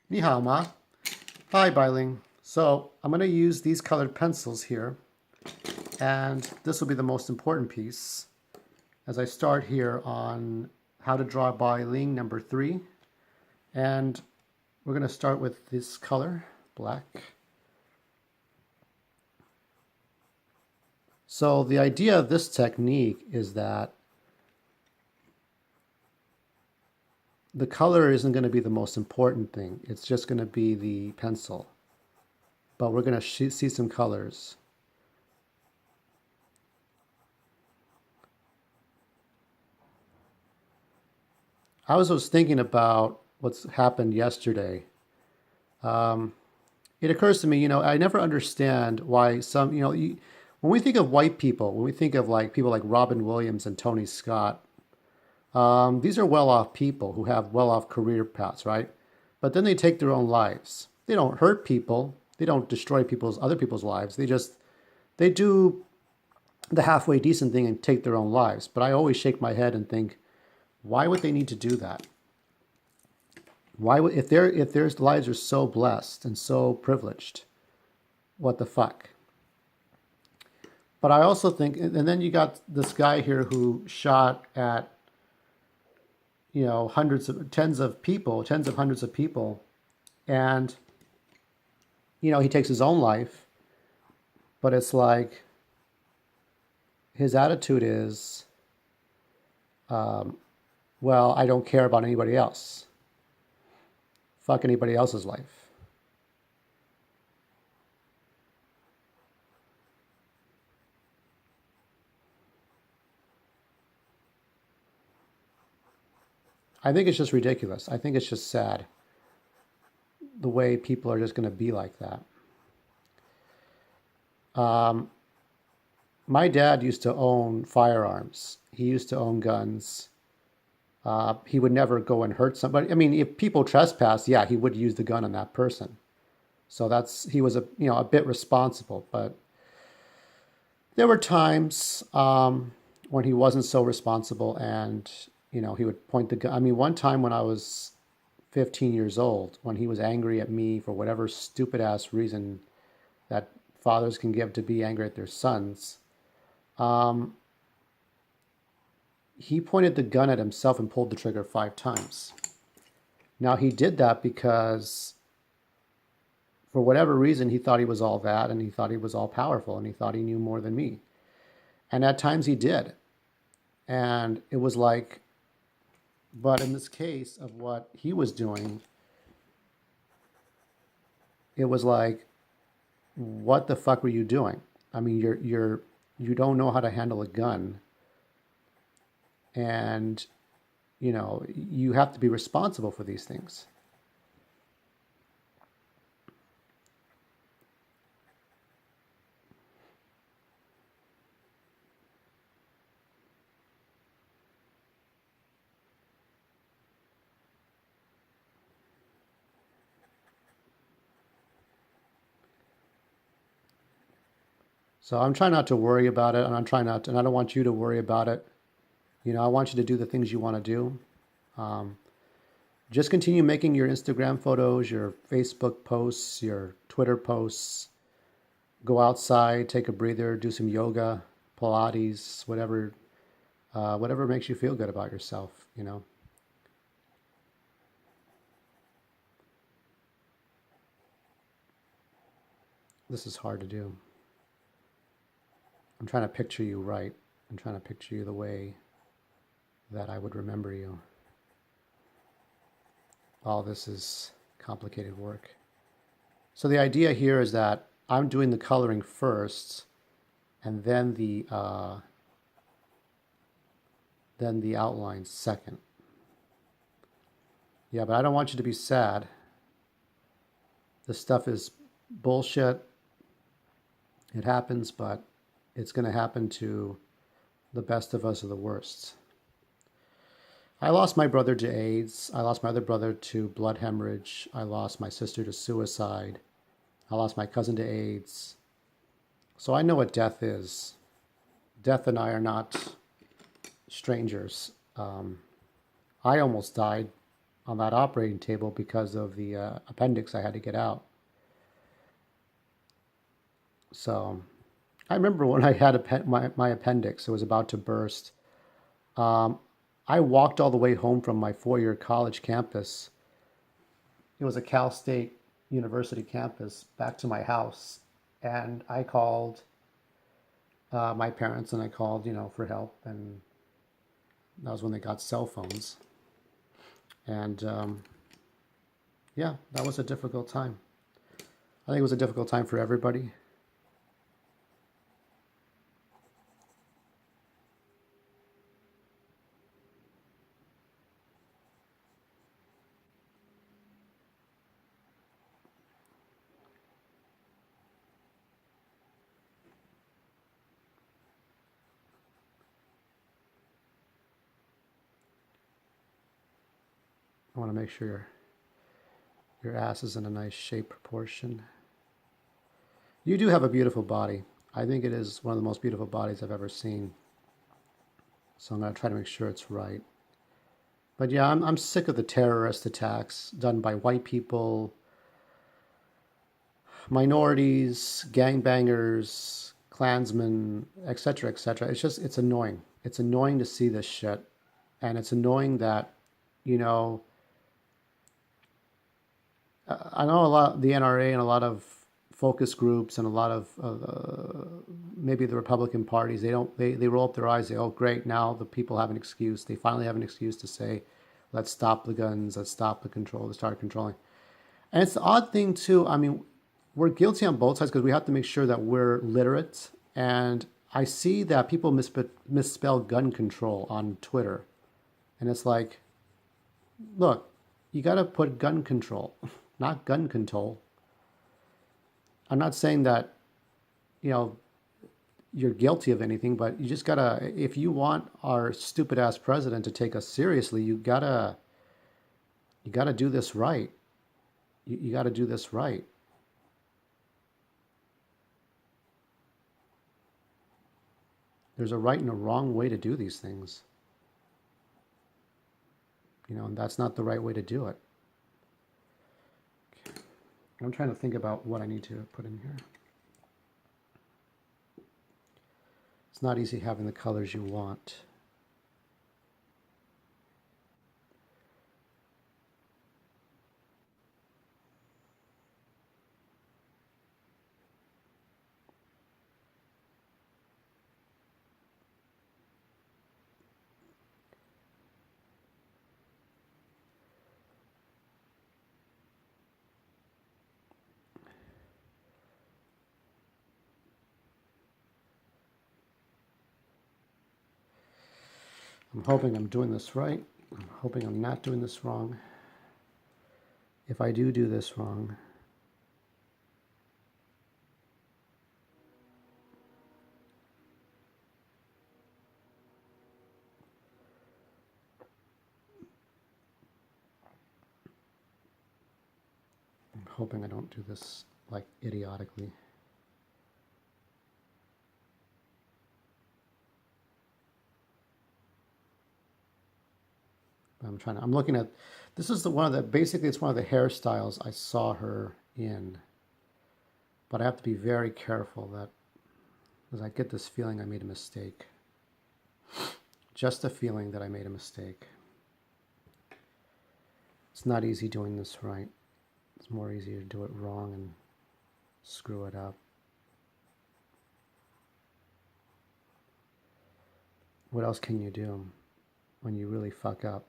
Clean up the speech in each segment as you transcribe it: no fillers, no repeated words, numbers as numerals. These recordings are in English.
Ni hao ma. Hi, Bai Ling. So I'm going to use these colored pencils here, and this will be the most important piece as I start here on how to draw Bai Ling number 3. And we're going to start with this color, black. So the idea of this technique is that the color isn't going to be the most important thing. It's just going to be the pencil. But we're going to see some colors. I was thinking about what's happened yesterday. It occurs to me, I never understand why some, when we think of white people, when we think of like people like Robin Williams and Tony Scott, these are well-off people who have well-off career paths, right? But then they take their own lives. They don't hurt people. They don't destroy other people's lives. They do the halfway decent thing and take their own lives. But I always shake my head and think, why would they need to do that? Why would if their lives are so blessed and so privileged, what the fuck? But I also think, and then you got this guy here who shot at tens of hundreds of people, and he takes his own life, but it's like his attitude is, well, I don't care about anybody else. Fuck anybody else's life. I think it's just ridiculous. I think it's just sad the way people are just going to be like that. My dad used to own firearms. He used to own guns. He would never go and hurt somebody. I mean, if people trespass, yeah, he would use the gun on that person. So he was a bit responsible. But there were times when he wasn't so responsible, and he would point the gun. I mean, one time when I was 15 years old, when he was angry at me for whatever stupid ass reason that fathers can give to be angry at their sons, he pointed the gun at himself and pulled the trigger 5 times. Now, he did that because for whatever reason, he thought he was all that, and he thought he was all powerful, and he thought he knew more than me. And at times he did. And it was like, but in this case of what he was doing, it was like, what the fuck were you doing? I mean, you don't know how to handle a gun, and you have to be responsible for these things. So I'm trying not to worry about it, and and I don't want you to worry about it. I want you to do the things you want to do. Just continue making your Instagram photos, your Facebook posts, your Twitter posts. Go outside, take a breather, do some yoga, Pilates, whatever makes you feel good about yourself. This is hard to do. I'm trying to picture you right. I'm trying to picture you the way that I would remember you. All this is complicated work. So the idea here is that I'm doing the coloring first, and then the outline second. Yeah, but I don't want you to be sad. This stuff is bullshit. It happens, but it's going to happen to the best of us or the worst. I lost my brother to AIDS. I lost my other brother to blood hemorrhage. I lost my sister to suicide. I lost my cousin to AIDS. So I know what death is. Death and I are not strangers. I almost died on that operating table because of the appendix I had to get out. So I remember when I had my appendix, it was about to burst. Um, I walked all the way home from my 4-year college campus. It was a Cal State University campus back to my house. And I called my parents and I called, for help. And that was when they got cell phones. And yeah, that was a difficult time. I think it was a difficult time for everybody. I want to make sure your ass is in a nice shape proportion. You do have a beautiful body. I think it is one of the most beautiful bodies I've ever seen. So I'm going to try to make sure it's right. But yeah, I'm sick of the terrorist attacks done by white people, minorities, gangbangers, Klansmen, etc., etc. It's annoying. It's annoying to see this shit. And it's annoying that, you know, I know a lot, the NRA and a lot of focus groups and a lot of maybe the Republican parties, they roll up their eyes. They, oh, great, now the people have an excuse. They finally have an excuse to say, let's stop the guns, let's stop the control, let's start controlling. And it's the odd thing too. I mean, we're guilty on both sides because we have to make sure that we're literate. And I see that people misspell gun control on Twitter, and it's like, look, you got to put gun control, not gun control. I'm not saying that, you know, you're guilty of anything, but you just gotta, if you want our stupid ass president to take us seriously, you gotta do this right. You gotta do this right. There's a right and a wrong way to do these things, and that's not the right way to do it. I'm trying to think about what I need to put in here. It's not easy having the colors you want. I'm hoping I'm doing this right. I'm hoping I'm not doing this wrong. If I do this wrong, I'm hoping I don't do this like idiotically. I'm looking at, this is basically it's one of the hairstyles I saw her in. But I have to be very careful that, because I get this feeling I made a mistake. Just a feeling that I made a mistake. It's not easy doing this right. It's more easy to do it wrong and screw it up. What else can you do when you really fuck up?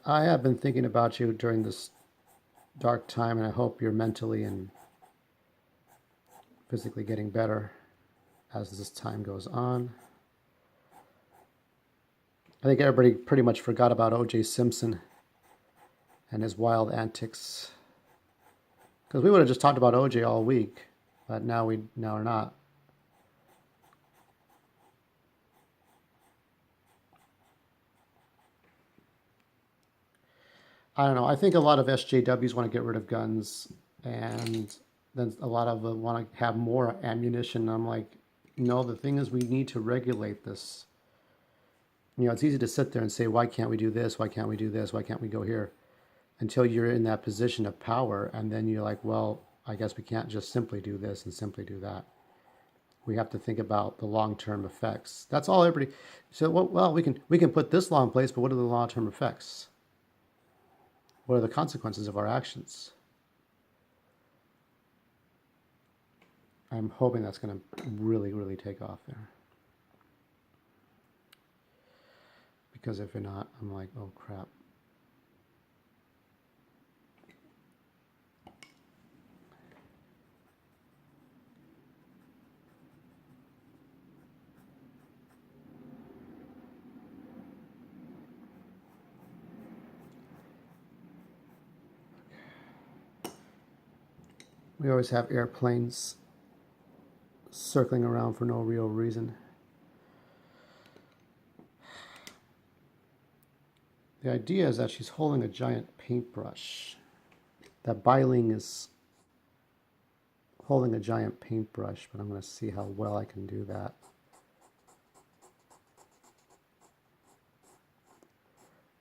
I have been thinking about you during this dark time, and I hope you're mentally and physically getting better as this time goes on. I think everybody pretty much forgot about O.J. Simpson and his wild antics, because we would have just talked about O.J. all week, but now we're not. I don't know. I think a lot of SJWs want to get rid of guns, and then a lot of them want to have more ammunition. I'm like, no, the thing is we need to regulate this. It's easy to sit there and say, why can't we do this? Why can't we do this? Why can't we go here? Until you're in that position of power, and then you're like, well, I guess we can't just simply do this and simply do that. We have to think about the long-term effects. That's all everybody. So, well, we can put this law in place, but what are the long-term effects? What are the consequences of our actions? I'm hoping that's going to really, really take off there. Because if you're not, I'm like, oh crap. We always have airplanes circling around for no real reason. The idea is that she's holding a giant paintbrush. That Bai Ling is holding a giant paintbrush, but I'm going to see how well I can do that.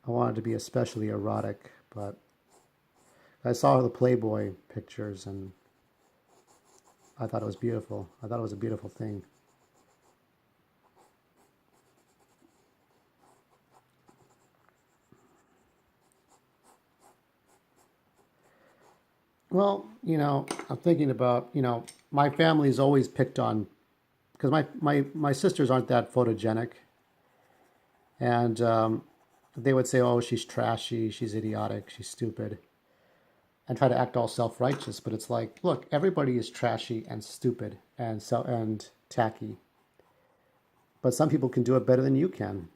I want it to be especially erotic, but I saw the Playboy pictures and I thought it was beautiful. I thought it was a beautiful thing. Well, I'm thinking about, my family's always picked on, because my sisters aren't that photogenic. And they would say, oh, she's trashy, she's idiotic, she's stupid, and try to act all self-righteous. But it's like, look, everybody is trashy and stupid and tacky. But some people can do it better than you can.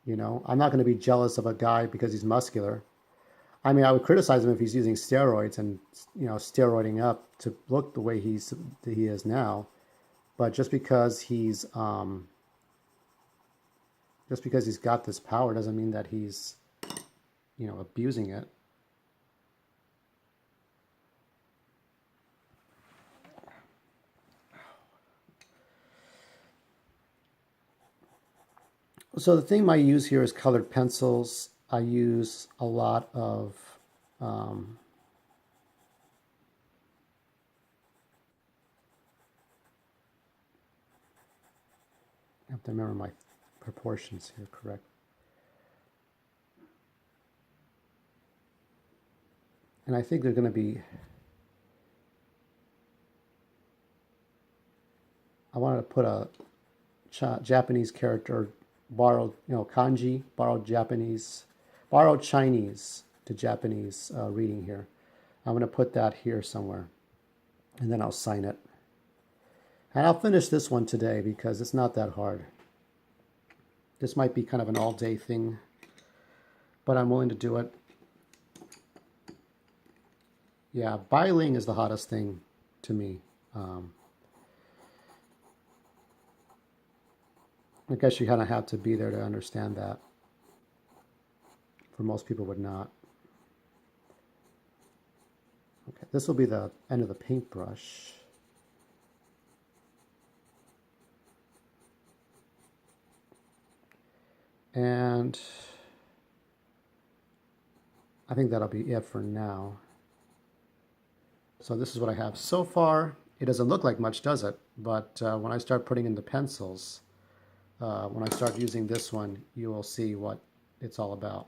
I'm not going to be jealous of a guy because he's muscular. I mean, I would criticize him if he's using steroids and, steroiding up to look the way he is now. But just because he's got this power doesn't mean that he's, abusing it. So the thing I use here is colored pencils. I use a lot of I have to remember my proportions here correct. And I think they're going to be, I wanted to put a Japanese character, borrowed, kanji, borrowed Chinese to Japanese reading here. I'm going to put that here somewhere, and then I'll sign it. And I'll finish this one today because it's not that hard. This might be kind of an all-day thing, but I'm willing to do it. Yeah, Bai Ling is the hottest thing to me. I guess you kind of have to be there to understand that. For most people would not. Okay, this will be the end of the paintbrush. And I think that'll be it for now. So this is what I have so far. It doesn't look like much, does it? But when I start putting in the pencils, when I start using this one, you will see what it's all about.